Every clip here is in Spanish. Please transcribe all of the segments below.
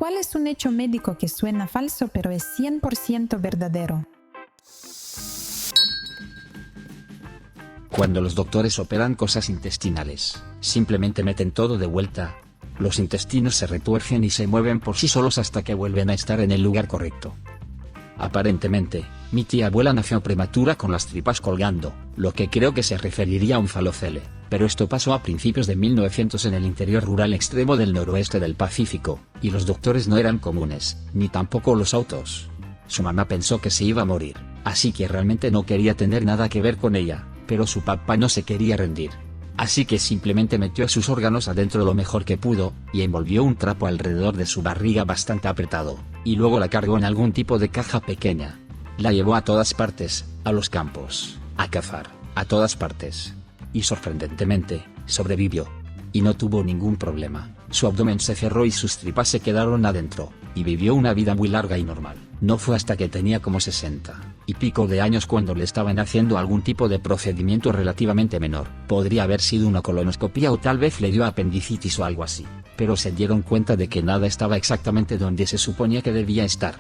¿Cuál es un hecho médico que suena falso pero es 100% verdadero? Cuando los doctores operan cosas intestinales, simplemente meten todo de vuelta. Los intestinos se retuercen y se mueven por sí solos hasta que vuelven a estar en el lugar correcto. Aparentemente, mi tía abuela nació prematura con las tripas colgando, lo que creo que se referiría a un falocele, pero esto pasó a principios de 1900 en el interior rural extremo del noroeste del Pacífico, y los doctores no eran comunes, ni tampoco los autos. Su mamá pensó que se iba a morir, así que realmente no quería tener nada que ver con ella, pero su papá no se quería rendir. Así que simplemente metió sus órganos adentro lo mejor que pudo, y envolvió un trapo alrededor de su barriga bastante apretado, y luego la cargó en algún tipo de caja pequeña. La llevó a todas partes, a los campos, a cazar, a todas partes. Y sorprendentemente, sobrevivió. Y no tuvo ningún problema, su abdomen se cerró y sus tripas se quedaron adentro, y vivió una vida muy larga y normal. No fue hasta que tenía como 60 y pico de años cuando le estaban haciendo algún tipo de procedimiento relativamente menor. Podría haber sido una colonoscopia o tal vez le dio apendicitis o algo así, pero se dieron cuenta de que nada estaba exactamente donde se suponía que debía estar.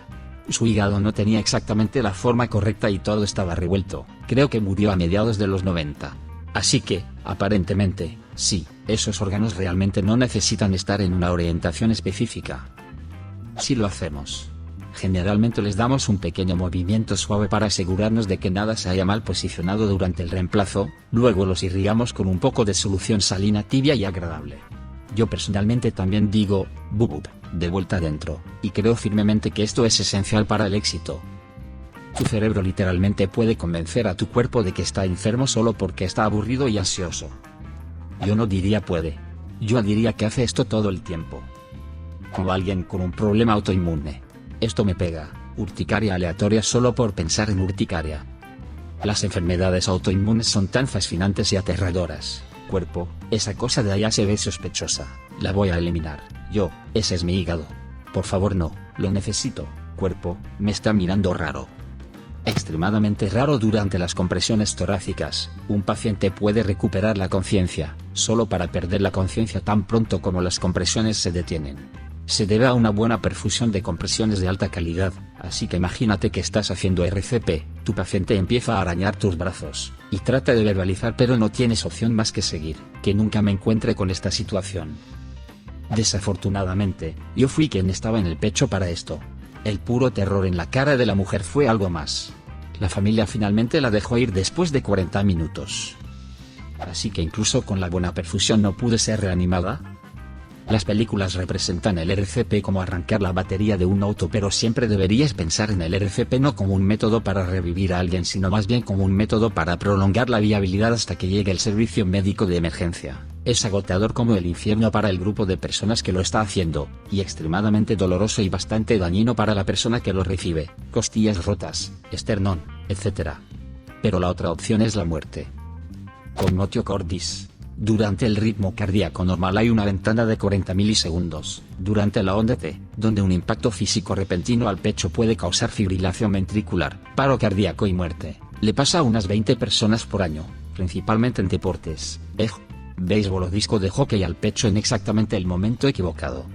Su hígado no tenía exactamente la forma correcta y todo estaba revuelto. Creo que murió a mediados de los 90. Así que, aparentemente, sí, esos órganos realmente no necesitan estar en una orientación específica. Si lo hacemos, generalmente les damos un pequeño movimiento suave para asegurarnos de que nada se haya mal posicionado durante el reemplazo, luego los irrigamos con un poco de solución salina tibia y agradable. Yo personalmente también digo, bub, de vuelta adentro, y creo firmemente que esto es esencial para el éxito. Tu cerebro literalmente puede convencer a tu cuerpo de que está enfermo solo porque está aburrido y ansioso. Yo no diría puede. Yo diría que hace esto todo el tiempo. Como alguien con un problema autoinmune. Esto me pega, urticaria aleatoria solo por pensar en urticaria. Las enfermedades autoinmunes son tan fascinantes y aterradoras. Cuerpo, esa cosa de allá se ve sospechosa, la voy a eliminar. Ese es mi hígado. Por favor no, lo necesito. Cuerpo, me está mirando raro. Extremadamente raro durante las compresiones torácicas, un paciente puede recuperar la conciencia, solo para perder la conciencia tan pronto como las compresiones se detienen. Se debe a una buena perfusión de compresiones de alta calidad, así que imagínate que estás haciendo RCP, tu paciente empieza a arañar tus brazos, y trata de verbalizar pero no tienes opción más que seguir, que nunca me encuentre con esta situación. Desafortunadamente, yo fui quien estaba en el pecho para esto. El puro terror en la cara de la mujer fue algo más. La familia finalmente la dejó ir después de 40 minutos. Así que incluso con la buena perfusión no pude ser reanimada. Las películas representan el RCP como arrancar la batería de un auto, pero siempre deberías pensar en el RCP no como un método para revivir a alguien, sino más bien como un método para prolongar la viabilidad hasta que llegue el servicio médico de emergencia. Es agotador como el infierno para el grupo de personas que lo está haciendo, y extremadamente doloroso y bastante dañino para la persona que lo recibe, costillas rotas, esternón, etc. Pero la otra opción es la muerte. Cognitio cordis. Durante el ritmo cardíaco normal hay una ventana de 40 milisegundos, durante la onda T, donde un impacto físico repentino al pecho puede causar fibrilación ventricular, paro cardíaco y muerte. Le pasa a unas 20 personas por año, principalmente en deportes, béisbol o disco de hockey al pecho en exactamente el momento equivocado.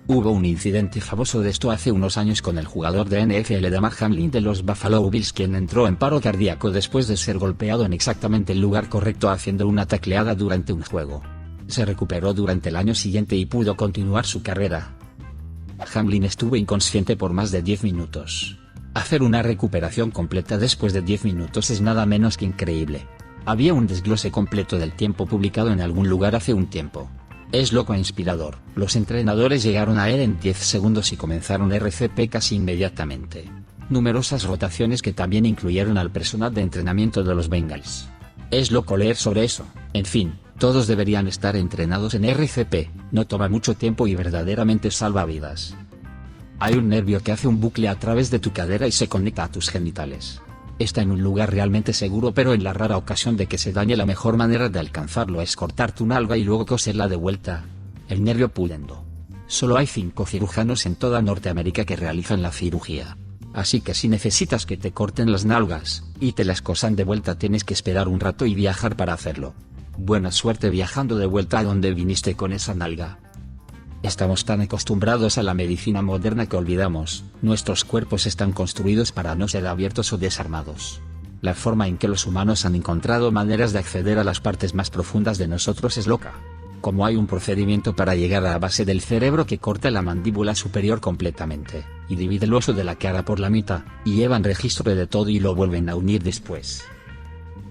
Hubo un incidente famoso de esto hace unos años con el jugador de NFL Damar Hamlin de los Buffalo Bills, quien entró en paro cardíaco después de ser golpeado en exactamente el lugar correcto haciendo una tacleada durante un juego. Se recuperó durante el año siguiente y pudo continuar su carrera. Hamlin estuvo inconsciente por más de 10 minutos. Hacer una recuperación completa después de 10 minutos es nada menos que increíble. Había un desglose completo del tiempo publicado en algún lugar hace un tiempo. Es loco e inspirador. Los entrenadores llegaron a él en 10 segundos y comenzaron RCP casi inmediatamente. Numerosas rotaciones que también incluyeron al personal de entrenamiento de los Bengals. Es loco leer sobre eso. En fin, todos deberían estar entrenados en RCP, no toma mucho tiempo y verdaderamente salva vidas. Hay un nervio que hace un bucle a través de tu cadera y se conecta a tus genitales. Está en un lugar realmente seguro, pero en la rara ocasión de que se dañe, la mejor manera de alcanzarlo es cortar tu nalga y luego coserla de vuelta. El nervio pudendo. Solo hay 5 cirujanos en toda Norteamérica que realizan la cirugía. Así que si necesitas que te corten las nalgas, y te las cosan de vuelta, tienes que esperar un rato y viajar para hacerlo. Buena suerte viajando de vuelta a donde viniste con esa nalga. Estamos tan acostumbrados a la medicina moderna que olvidamos, nuestros cuerpos están construidos para no ser abiertos o desarmados. La forma en que los humanos han encontrado maneras de acceder a las partes más profundas de nosotros es loca. Como hay un procedimiento para llegar a la base del cerebro que corta la mandíbula superior completamente, y divide el oso de la cara por la mitad, y llevan registro de todo y lo vuelven a unir después.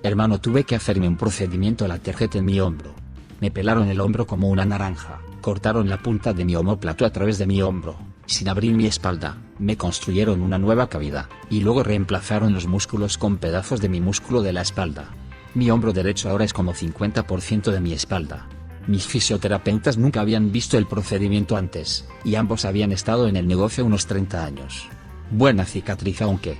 Hermano, tuve que hacerme un procedimiento a la tarjeta en mi hombro. Me pelaron el hombro como una naranja, cortaron la punta de mi omóplato a través de mi hombro, sin abrir mi espalda, me construyeron una nueva cavidad, y luego reemplazaron los músculos con pedazos de mi músculo de la espalda. Mi hombro derecho ahora es como 50% de mi espalda. Mis fisioterapeutas nunca habían visto el procedimiento antes, y ambos habían estado en el negocio unos 30 años. Buena cicatriz aunque.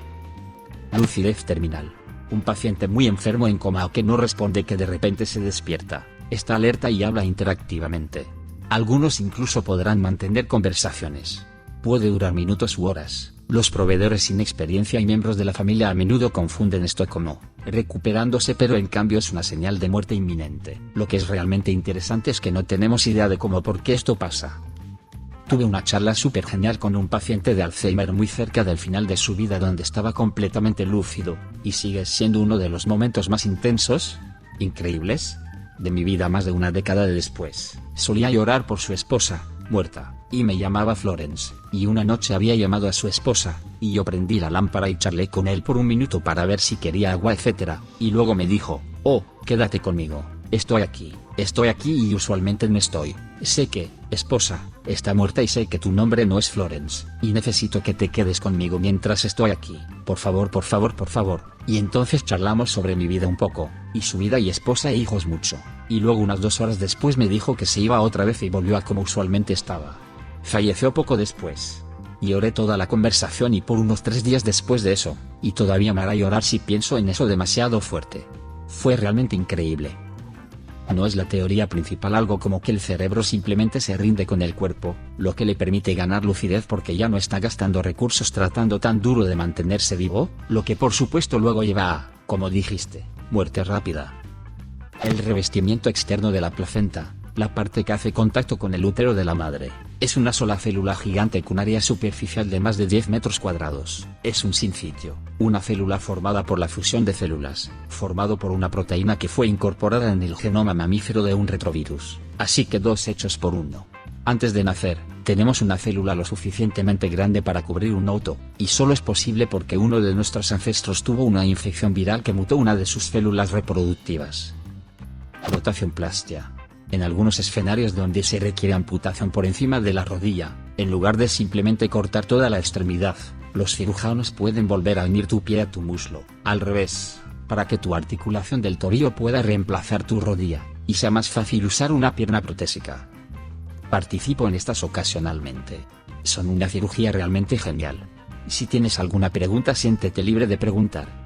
Lucidez terminal. Un paciente muy enfermo en coma o que no responde, que de repente se despierta, está alerta y habla interactivamente. Algunos incluso podrán mantener conversaciones. Puede durar minutos u horas. Los proveedores sin experiencia y miembros de la familia a menudo confunden esto como recuperándose, pero en cambio es una señal de muerte inminente. Lo que es realmente interesante es que no tenemos idea de cómo o por qué esto pasa. Tuve una charla súper genial con un paciente de Alzheimer muy cerca del final de su vida, donde estaba completamente lúcido, y sigue siendo uno de los momentos más intensos, increíbles, de mi vida más de una década después. Solía llorar por su esposa, muerta, y me llamaba Florence, y una noche había llamado a su esposa, y yo prendí la lámpara y charlé con él por un minuto para ver si quería agua, etc. Y luego me dijo: oh, quédate conmigo, estoy aquí y usualmente no estoy. Sé que, esposa, está muerta y sé que tu nombre no es Florence, y necesito que te quedes conmigo mientras estoy aquí, por favor, por favor, por favor. Y entonces charlamos sobre mi vida un poco, y su vida y esposa e hijos mucho, y luego unas 2 horas después me dijo que se iba otra vez y volvió a como usualmente estaba. Falleció poco después. Lloré toda la conversación y por unos 3 días después de eso, y todavía me hará llorar si pienso en eso demasiado fuerte. Fue realmente increíble. No es la teoría principal algo como que el cerebro simplemente se rinde con el cuerpo, lo que le permite ganar lucidez porque ya no está gastando recursos tratando tan duro de mantenerse vivo, lo que por supuesto luego lleva a, como dijiste, muerte rápida. El revestimiento externo de la placenta, la parte que hace contacto con el útero de la madre, es una sola célula gigante con área superficial de más de 10 metros cuadrados. Es un sincitio, una célula formada por la fusión de células, formado por una proteína que fue incorporada en el genoma mamífero de un retrovirus, así que 2 hechos por 1. Antes de nacer, tenemos una célula lo suficientemente grande para cubrir un auto, y solo es posible porque uno de nuestros ancestros tuvo una infección viral que mutó una de sus células reproductivas. Rotacionplastia. En algunos escenarios donde se requiere amputación por encima de la rodilla, en lugar de simplemente cortar toda la extremidad, los cirujanos pueden volver a unir tu pie a tu muslo, al revés, para que tu articulación del tobillo pueda reemplazar tu rodilla, y sea más fácil usar una pierna protésica. Participo en estas ocasionalmente. Son una cirugía realmente genial. Si tienes alguna pregunta, siéntete libre de preguntar.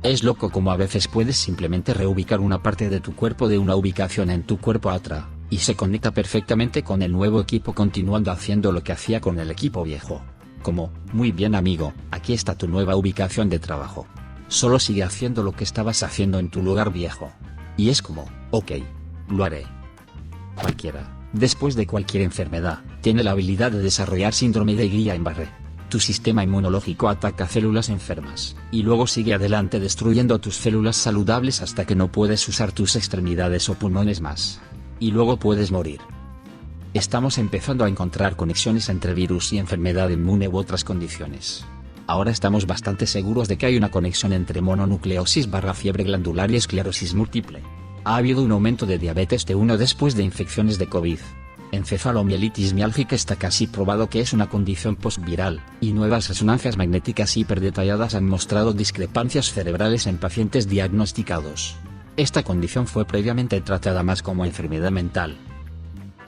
Es loco como a veces puedes simplemente reubicar una parte de tu cuerpo de una ubicación en tu cuerpo a otra, y se conecta perfectamente con el nuevo equipo continuando haciendo lo que hacía con el equipo viejo. Como, muy bien amigo, aquí está tu nueva ubicación de trabajo. Solo sigue haciendo lo que estabas haciendo en tu lugar viejo. Y es como, ok, lo haré. Cualquiera, después de cualquier enfermedad, tiene la habilidad de desarrollar síndrome de Guillain-Barré. Tu sistema inmunológico ataca células enfermas, y luego sigue adelante destruyendo tus células saludables hasta que no puedes usar tus extremidades o pulmones más. Y luego puedes morir. Estamos empezando a encontrar conexiones entre virus y enfermedad inmune u otras condiciones. Ahora estamos bastante seguros de que hay una conexión entre mononucleosis/fiebre glandular y esclerosis múltiple. Ha habido un aumento de diabetes de 1 después de infecciones de COVID. Encefalomielitis miálgica está casi probado que es una condición postviral, y nuevas resonancias magnéticas hiperdetalladas han mostrado discrepancias cerebrales en pacientes diagnosticados. Esta condición fue previamente tratada más como enfermedad mental.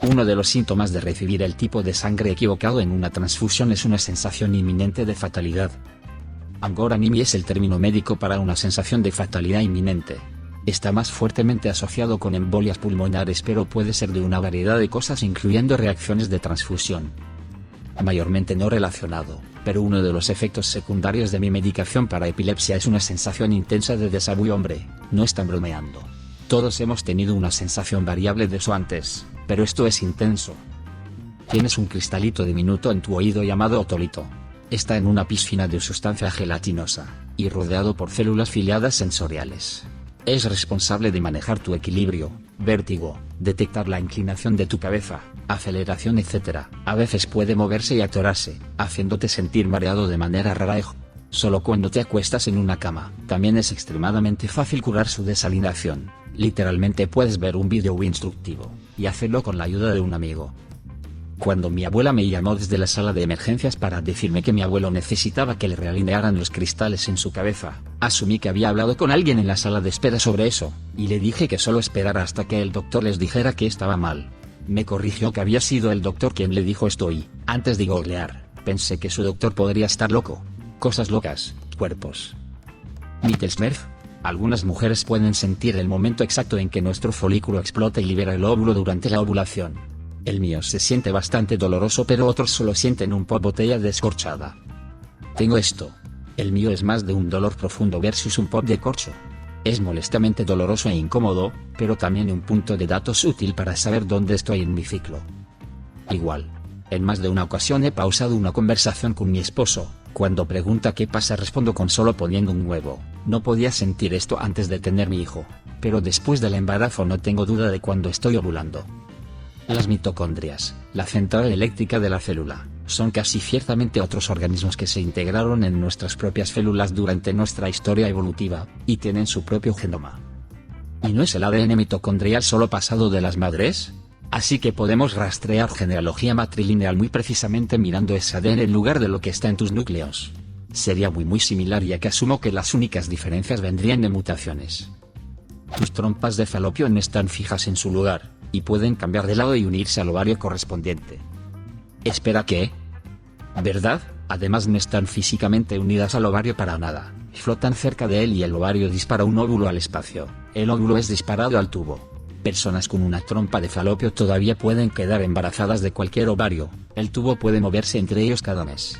Uno de los síntomas de recibir el tipo de sangre equivocado en una transfusión es una sensación inminente de fatalidad. Angoranemia es el término médico para una sensación de fatalidad inminente. Está más fuertemente asociado con embolias pulmonares, pero puede ser de una variedad de cosas incluyendo reacciones de transfusión. Mayormente no relacionado, pero uno de los efectos secundarios de mi medicación para epilepsia es una sensación intensa de déjà vu. Hombre, no están bromeando. Todos hemos tenido una sensación variable de eso antes, pero esto es intenso. Tienes un cristalito diminuto en tu oído llamado otolito. Está en una piscina de sustancia gelatinosa, y rodeado por células ciliadas sensoriales. Es responsable de manejar tu equilibrio, vértigo, detectar la inclinación de tu cabeza, aceleración, etc. A veces puede moverse y atorarse, haciéndote sentir mareado de manera rara. Solo cuando te acuestas en una cama. También es extremadamente fácil curar su desalineación. Literalmente puedes ver un vídeo instructivo, y hacerlo con la ayuda de un amigo. Cuando mi abuela me llamó desde la sala de emergencias para decirme que mi abuelo necesitaba que le realinearan los cristales en su cabeza, asumí que había hablado con alguien en la sala de espera sobre eso, y le dije que solo esperara hasta que el doctor les dijera que estaba mal. Me corrigió que había sido el doctor quien le dijo esto y, antes de googlear, pensé que su doctor podría estar loco. Cosas locas, cuerpos. Mittelsmith. Algunas mujeres pueden sentir el momento exacto en que nuestro folículo explota y libera el óvulo durante la ovulación. El mío se siente bastante doloroso, pero otros solo sienten un pop botella descorchada. Tengo esto. El mío es más de un dolor profundo versus un pop de corcho. Es molestamente doloroso e incómodo, pero también un punto de datos útil para saber dónde estoy en mi ciclo. Igual. En más de una ocasión he pausado una conversación con mi esposo. Cuando pregunta qué pasa respondo con solo poniendo un huevo. No podía sentir esto antes de tener mi hijo, pero después del embarazo no tengo duda de cuando estoy ovulando. Las mitocondrias, la central eléctrica de la célula, son casi ciertamente otros organismos que se integraron en nuestras propias células durante nuestra historia evolutiva, y tienen su propio genoma. ¿Y no es el ADN mitocondrial solo pasado de las madres? Así que podemos rastrear genealogía matrilineal muy precisamente mirando ese ADN en lugar de lo que está en tus núcleos. Sería muy similar, ya que asumo que las únicas diferencias vendrían de mutaciones. Tus trompas de falopio no están fijas en su lugar, y pueden cambiar de lado y unirse al ovario correspondiente. Espera, ¿qué? ¿Verdad? Además no están físicamente unidas al ovario para nada, flotan cerca de él y el ovario dispara un óvulo al espacio, el óvulo es disparado al tubo. Personas con una trompa de falopio todavía pueden quedar embarazadas de cualquier ovario, el tubo puede moverse entre ellos cada mes.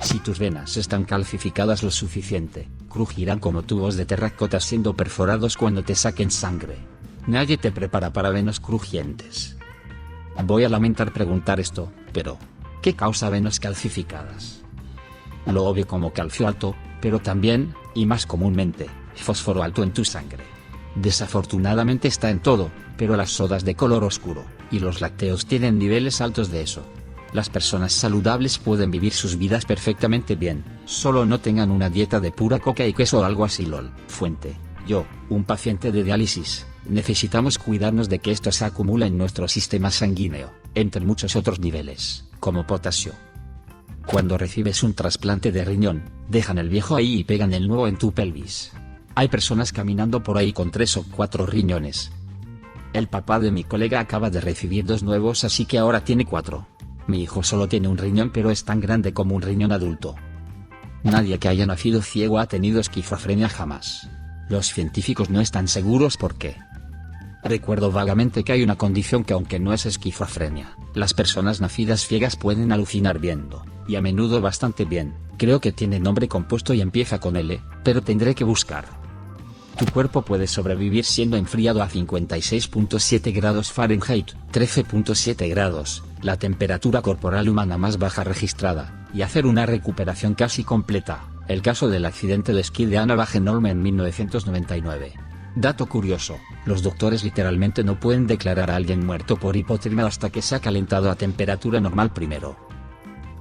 Si tus venas están calcificadas lo suficiente, crujirán como tubos de terracota siendo perforados cuando te saquen sangre. Nadie te prepara para venas crujientes. Voy a lamentar preguntar esto, pero ¿qué causa venas calcificadas? Lo obvio como calcio alto, pero también, y más comúnmente, fósforo alto en tu sangre. Desafortunadamente está en todo, pero las sodas de color oscuro, y los lácteos tienen niveles altos de eso. Las personas saludables pueden vivir sus vidas perfectamente bien, solo no tengan una dieta de pura coca y queso o algo así. LOL. Fuente. Yo, un paciente de diálisis, necesitamos cuidarnos de que esto se acumula en nuestro sistema sanguíneo, entre muchos otros niveles, como potasio. Cuando recibes un trasplante de riñón, dejan el viejo ahí y pegan el nuevo en tu pelvis. Hay personas caminando por ahí con 3 o 4 riñones. El papá de mi colega acaba de recibir 2 nuevos, así que ahora tiene 4. Mi hijo solo tiene un riñón, pero es tan grande como un riñón adulto. Nadie que haya nacido ciego ha tenido esquizofrenia jamás. Los científicos no están seguros por qué. Recuerdo vagamente que hay una condición que, aunque no es esquizofrenia, las personas nacidas ciegas pueden alucinar viendo, y a menudo bastante bien. Creo que tiene nombre compuesto y empieza con L, pero tendré que buscar. Tu cuerpo puede sobrevivir siendo enfriado a 56.7 grados Fahrenheit, 13.7 grados, la temperatura corporal humana más baja registrada, y hacer una recuperación casi completa. El caso del accidente de esquí de Anna Wagenholm en 1999. Dato curioso, los doctores literalmente no pueden declarar a alguien muerto por hipotermia hasta que se ha calentado a temperatura normal primero.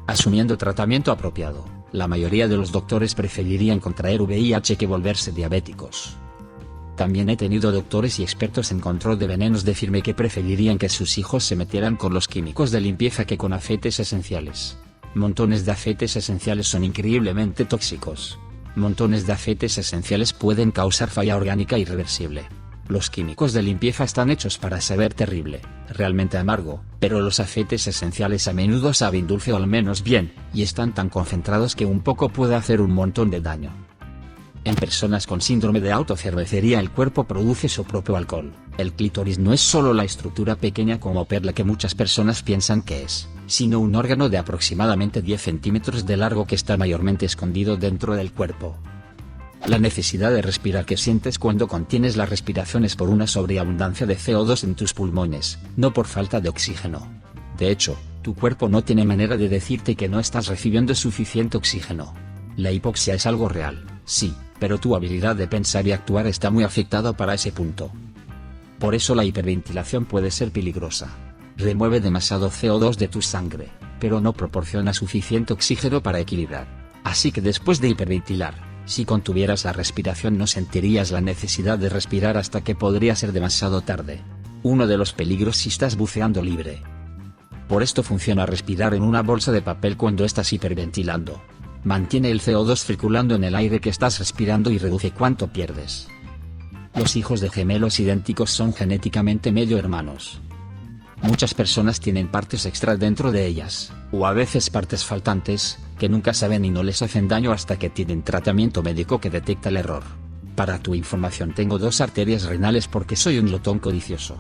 Asumiendo tratamiento apropiado, la mayoría de los doctores preferirían contraer VIH que volverse diabéticos. También he tenido doctores y expertos en control de venenos decirme que preferirían que sus hijos se metieran con los químicos de limpieza que con aceites esenciales. Montones de aceites esenciales son increíblemente tóxicos. Montones de aceites esenciales pueden causar falla orgánica irreversible. Los químicos de limpieza están hechos para saber terrible, realmente amargo, pero los aceites esenciales a menudo saben dulce o al menos bien, y están tan concentrados que un poco puede hacer un montón de daño. En personas con síndrome de autocervecería el cuerpo produce su propio alcohol. El clítoris no es solo la estructura pequeña como perla que muchas personas piensan que es, sino un órgano de aproximadamente 10 centímetros de largo que está mayormente escondido dentro del cuerpo. La necesidad de respirar que sientes cuando contienes la respiración es por una sobreabundancia de CO2 en tus pulmones, no por falta de oxígeno. De hecho, tu cuerpo no tiene manera de decirte que no estás recibiendo suficiente oxígeno. La hipoxia es algo real, sí, pero tu habilidad de pensar y actuar está muy afectada para ese punto. Por eso la hiperventilación puede ser peligrosa. Remueve demasiado CO2 de tu sangre, pero no proporciona suficiente oxígeno para equilibrar. Así que después de hiperventilar, si contuvieras la respiración no sentirías la necesidad de respirar hasta que podría ser demasiado tarde. Uno de los peligros si estás buceando libre. Por esto funciona respirar en una bolsa de papel cuando estás hiperventilando. Mantiene el CO2 circulando en el aire que estás respirando y reduce cuánto pierdes. Los hijos de gemelos idénticos son genéticamente medio hermanos. Muchas personas tienen partes extra dentro de ellas, o a veces partes faltantes, que nunca saben y no les hacen daño hasta que tienen tratamiento médico que detecta el error. Para tu información, tengo 2 arterias renales porque soy un glotón codicioso.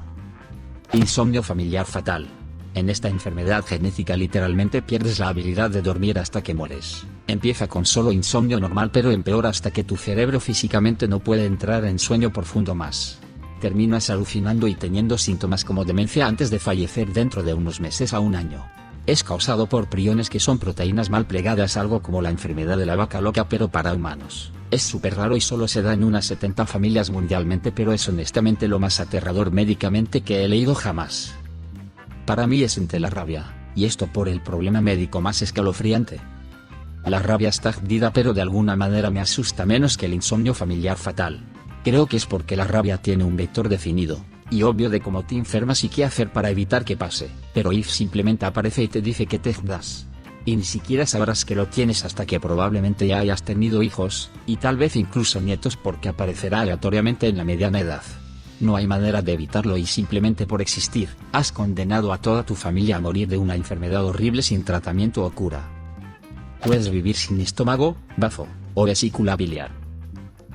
Insomnio familiar fatal. En esta enfermedad genética literalmente pierdes la habilidad de dormir hasta que mueres. Empieza con solo insomnio normal pero empeora hasta que tu cerebro físicamente no puede entrar en sueño profundo más. Terminas alucinando y teniendo síntomas como demencia antes de fallecer dentro de unos meses a un año. Es causado por priones que son proteínas mal plegadas, algo como la enfermedad de la vaca loca pero para humanos. Es súper raro y solo se da en unas 70 familias mundialmente, pero es honestamente lo más aterrador médicamente que he leído jamás. Para mí es entre la rabia, y esto por el problema médico más escalofriante. La rabia está jodida pero de alguna manera me asusta menos que el insomnio familiar fatal. Creo que es porque la rabia tiene un vector definido, y obvio de cómo te enfermas y qué hacer para evitar que pase, pero If simplemente aparece y te dice que te jodas. Y ni siquiera sabrás que lo tienes hasta que probablemente ya hayas tenido hijos, y tal vez incluso nietos porque aparecerá aleatoriamente en la mediana edad. No hay manera de evitarlo y simplemente por existir, has condenado a toda tu familia a morir de una enfermedad horrible sin tratamiento o cura. Puedes vivir sin estómago, bazo, o vesícula biliar.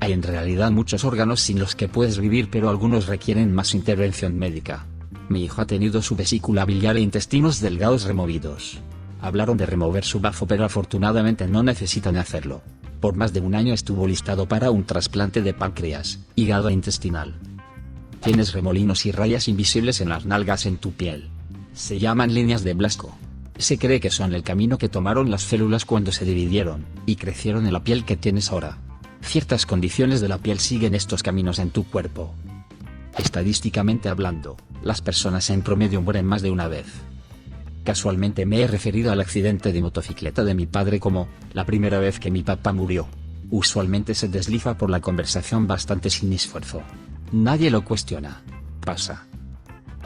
Hay en realidad muchos órganos sin los que puedes vivir, pero algunos requieren más intervención médica. Mi hijo ha tenido su vesícula biliar e intestinos delgados removidos. Hablaron de remover su bazo pero afortunadamente no necesitan hacerlo. Por más de un año estuvo listado para un trasplante de páncreas, hígado e intestinal. Tienes remolinos y rayas invisibles en las nalgas en tu piel. Se llaman líneas de Blasco. Se cree que son el camino que tomaron las células cuando se dividieron, y crecieron en la piel que tienes ahora. Ciertas condiciones de la piel siguen estos caminos en tu cuerpo. Estadísticamente hablando, las personas en promedio mueren más de una vez. Casualmente me he referido al accidente de motocicleta de mi padre como la primera vez que mi papá murió. Usualmente se desliza por la conversación bastante sin esfuerzo. Nadie lo cuestiona. Pasa.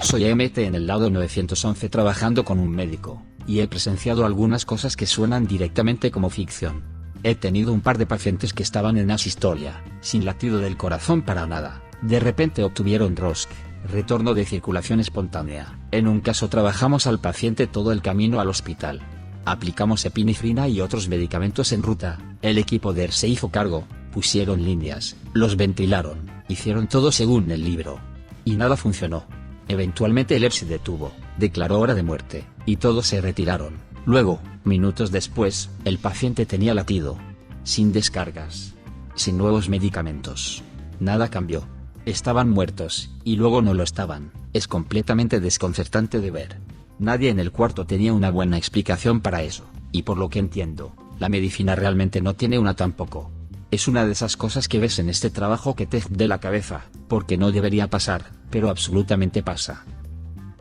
Soy MT en el lado 911 trabajando con un médico, y he presenciado algunas cosas que suenan directamente como ficción. He tenido un par de pacientes que estaban en asistolia, sin latido del corazón para nada. De repente obtuvieron ROSC, retorno de circulación espontánea. En un caso trabajamos al paciente todo el camino al hospital. Aplicamos epinefrina y otros medicamentos en ruta. El equipo de ER se hizo cargo, pusieron líneas, los ventilaron, hicieron todo según el libro. Y nada funcionó. Eventualmente el ER se detuvo, declaró hora de muerte, y todos se retiraron. Luego, minutos después, el paciente tenía latido. Sin descargas. Sin nuevos medicamentos. Nada cambió. Estaban muertos, y luego no lo estaban. Es completamente desconcertante de ver. Nadie en el cuarto tenía una buena explicación para eso, y por lo que entiendo, la medicina realmente no tiene una tampoco. Es una de esas cosas que ves en este trabajo que te jode la cabeza, porque no debería pasar, pero absolutamente pasa.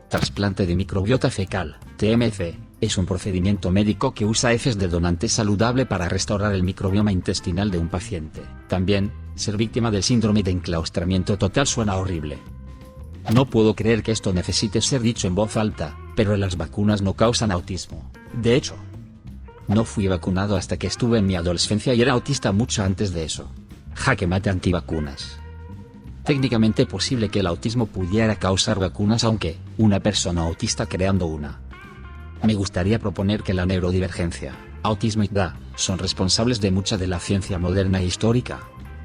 Trasplante de microbiota fecal, TMF, es un procedimiento médico que usa heces de donante saludable para restaurar el microbioma intestinal de un paciente. También, ser víctima del síndrome de enclaustramiento total suena horrible. No puedo creer que esto necesite ser dicho en voz alta, pero las vacunas no causan autismo. De hecho, no fui vacunado hasta que estuve en mi adolescencia y era autista mucho antes de eso. Jaque mate antivacunas. Técnicamente posible que el autismo pudiera causar vacunas, aunque una persona autista creando una. Me gustaría proponer que la neurodivergencia, autismo y DA, son responsables de mucha de la ciencia moderna e histórica.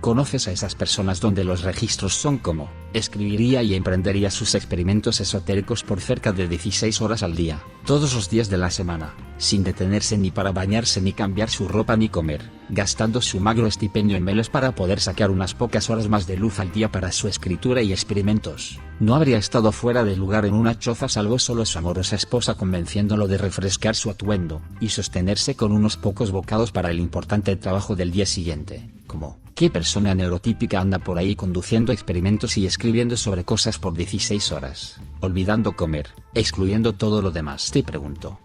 ¿Conoces a esas personas donde los registros son como, escribiría y emprendería sus experimentos esotéricos por cerca de 16 horas al día, todos los días de la semana, sin detenerse ni para bañarse ni cambiar su ropa ni comer, gastando su magro estipendio en melos para poder sacar unas pocas horas más de luz al día para su escritura y experimentos? No habría estado fuera de lugar en una choza salvo solo su amorosa esposa convenciéndolo de refrescar su atuendo, y sostenerse con unos pocos bocados para el importante trabajo del día siguiente. Como, ¿qué persona neurotípica anda por ahí conduciendo experimentos y escribiendo sobre cosas por 16 horas, olvidando comer, excluyendo todo lo demás? Te pregunto.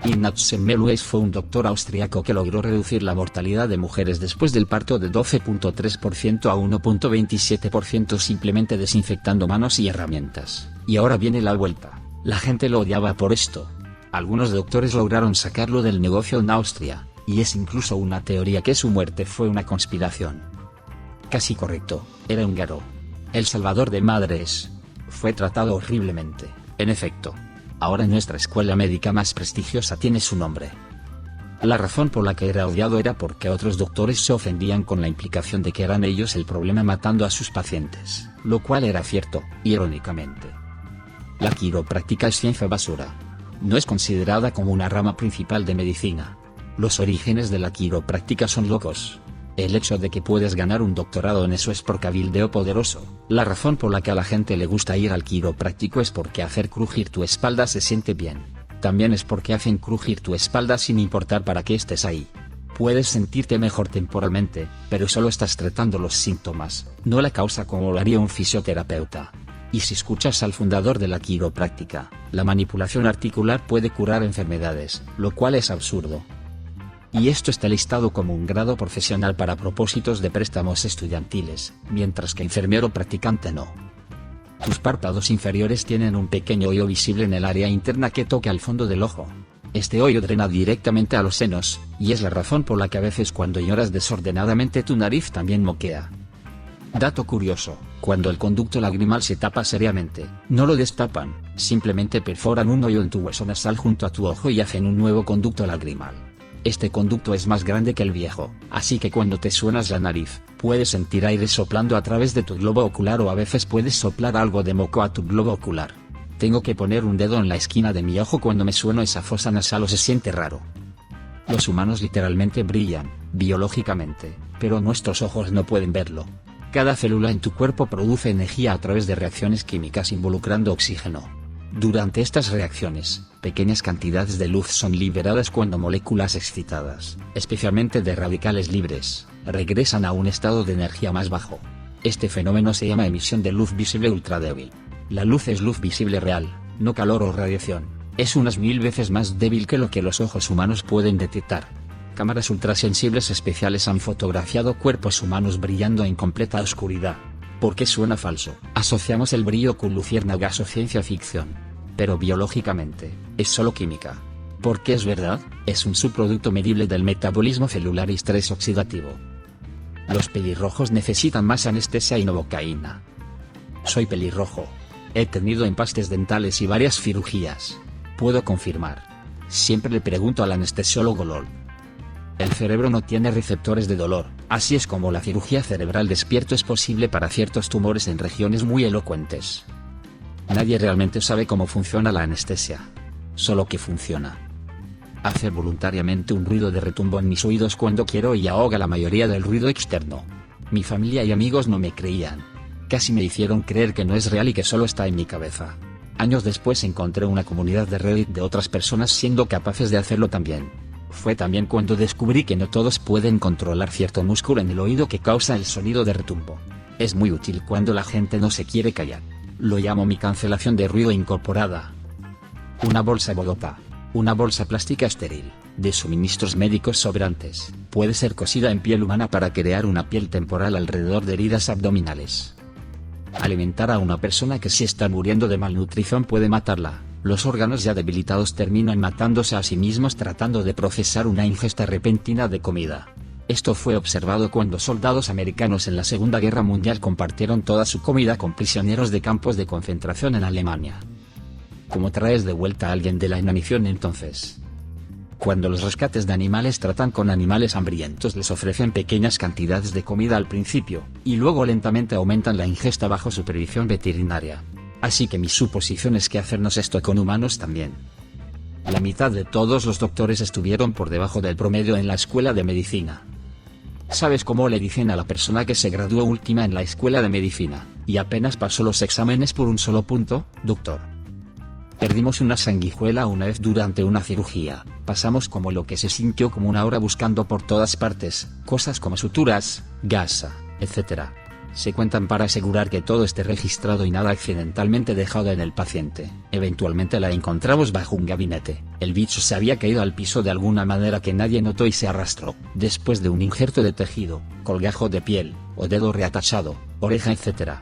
Ignaz Semmelweis fue un doctor austriaco que logró reducir la mortalidad de mujeres después del parto de 12.3% a 1.27% simplemente desinfectando manos y herramientas. Y ahora viene la vuelta. La gente lo odiaba por esto. Algunos doctores lograron sacarlo del negocio en Austria, y es incluso una teoría que su muerte fue una conspiración. Casi correcto, era húngaro. El salvador de madres. Fue tratado horriblemente, en efecto. Ahora nuestra escuela médica más prestigiosa tiene su nombre. La razón por la que era odiado era porque otros doctores se ofendían con la implicación de que eran ellos el problema matando a sus pacientes, lo cual era cierto, irónicamente. La quiropráctica es ciencia basura. No es considerada como una rama principal de medicina. Los orígenes de la quiropráctica son locos. El hecho de que puedes ganar un doctorado en eso es por cabildeo poderoso. La razón por la que a la gente le gusta ir al quiropráctico es porque hacer crujir tu espalda se siente bien. También es porque hacen crujir tu espalda sin importar para qué estés ahí. Puedes sentirte mejor temporalmente, pero solo estás tratando los síntomas, no la causa como lo haría un fisioterapeuta. Y si escuchas al fundador de la quiropráctica, la manipulación articular puede curar enfermedades, lo cual es absurdo. Y esto está listado como un grado profesional para propósitos de préstamos estudiantiles, mientras que enfermero practicante no. Tus párpados inferiores tienen un pequeño hoyo visible en el área interna que toca al fondo del ojo. Este hoyo drena directamente a los senos, y es la razón por la que a veces cuando lloras desordenadamente tu nariz también moquea. Dato curioso, cuando el conducto lagrimal se tapa seriamente, no lo destapan, simplemente perforan un hoyo en tu hueso nasal junto a tu ojo y hacen un nuevo conducto lagrimal. Este conducto es más grande que el viejo, así que cuando te suenas la nariz, puedes sentir aire soplando a través de tu globo ocular o a veces puedes soplar algo de moco a tu globo ocular. Tengo que poner un dedo en la esquina de mi ojo cuando me sueno esa fosa nasal o se siente raro. Los humanos literalmente brillan, biológicamente, pero nuestros ojos no pueden verlo. Cada célula en tu cuerpo produce energía a través de reacciones químicas involucrando oxígeno. Durante estas reacciones, pequeñas cantidades de luz son liberadas cuando moléculas excitadas, especialmente de radicales libres, regresan a un estado de energía más bajo. Este fenómeno se llama emisión de luz visible ultradébil. La luz es luz visible real, no calor o radiación. Es unas 1000 veces más débil que lo que los ojos humanos pueden detectar. Cámaras ultrasensibles especiales han fotografiado cuerpos humanos brillando en completa oscuridad. ¿Por qué suena falso? Asociamos el brillo con luciérnagas o ciencia ficción. Pero biológicamente, es solo química. ¿Por qué es verdad? Es un subproducto medible del metabolismo celular y estrés oxidativo. Los pelirrojos necesitan más anestesia y novocaína. Soy pelirrojo. He tenido empastes dentales y varias cirugías. Puedo confirmar. Siempre le pregunto al anestesiólogo LOL. El cerebro no tiene receptores de dolor, así es como la cirugía cerebral despierto es posible para ciertos tumores en regiones muy elocuentes. Nadie realmente sabe cómo funciona la anestesia. Solo que funciona. Hace voluntariamente un ruido de retumbo en mis oídos cuando quiero y ahoga la mayoría del ruido externo. Mi familia y amigos no me creían. Casi me hicieron creer que no es real y que solo está en mi cabeza. Años después encontré una comunidad de Reddit de otras personas siendo capaces de hacerlo también. Fue también cuando descubrí que no todos pueden controlar cierto músculo en el oído que causa el sonido de retumbo. Es muy útil cuando la gente no se quiere callar. Lo llamo mi cancelación de ruido incorporada. Una bolsa Bogotá. Una bolsa plástica estéril, de suministros médicos sobrantes, puede ser cosida en piel humana para crear una piel temporal alrededor de heridas abdominales. Alimentar a una persona que se está muriendo de malnutrición puede matarla. Los órganos ya debilitados terminan matándose a sí mismos tratando de procesar una ingesta repentina de comida. Esto fue observado cuando soldados americanos en la Segunda Guerra Mundial compartieron toda su comida con prisioneros de campos de concentración en Alemania. ¿Cómo traes de vuelta a alguien de la inanición entonces? Cuando los rescates de animales tratan con animales hambrientos, les ofrecen pequeñas cantidades de comida al principio, y luego lentamente aumentan la ingesta bajo supervisión veterinaria. Así que mi suposición es que hacernos esto con humanos también. La mitad de todos los doctores estuvieron por debajo del promedio en la escuela de medicina. ¿Sabes cómo le dicen a la persona que se graduó última en la escuela de medicina, y apenas pasó los exámenes por un solo punto? Doctor. Perdimos una sanguijuela una vez durante una cirugía, pasamos como lo que se sintió como una hora buscando por todas partes, cosas como suturas, gasa, etc. Se cuentan para asegurar que todo esté registrado y nada accidentalmente dejado en el paciente. Eventualmente la encontramos bajo un gabinete. El bicho se había caído al piso de alguna manera que nadie notó y se arrastró. Después de un injerto de tejido, colgajo de piel, o dedo reatachado, oreja, etc.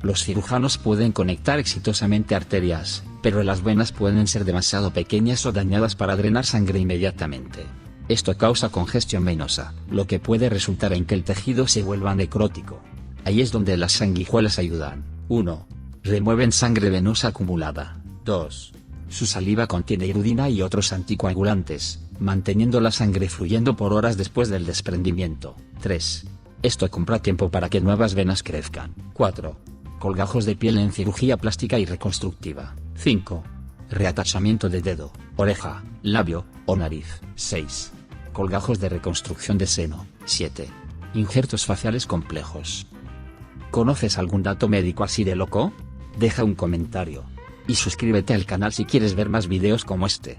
Los cirujanos pueden conectar exitosamente arterias, pero las venas pueden ser demasiado pequeñas o dañadas para drenar sangre inmediatamente. Esto causa congestión venosa, lo que puede resultar en que el tejido se vuelva necrótico. Ahí es donde las sanguijuelas ayudan. 1. Remueven sangre venosa acumulada. 2. Su saliva contiene irudina y otros anticoagulantes, manteniendo la sangre fluyendo por horas después del desprendimiento. 3. Esto compra tiempo para que nuevas venas crezcan. 4. Colgajos de piel en cirugía plástica y reconstructiva. 5. Reatachamiento de dedo, oreja, labio o nariz. 6. Colgajos de reconstrucción de seno. 7. Injertos faciales complejos. ¿Conoces algún dato médico así de loco? Deja un comentario. Y suscríbete al canal si quieres ver más videos como este.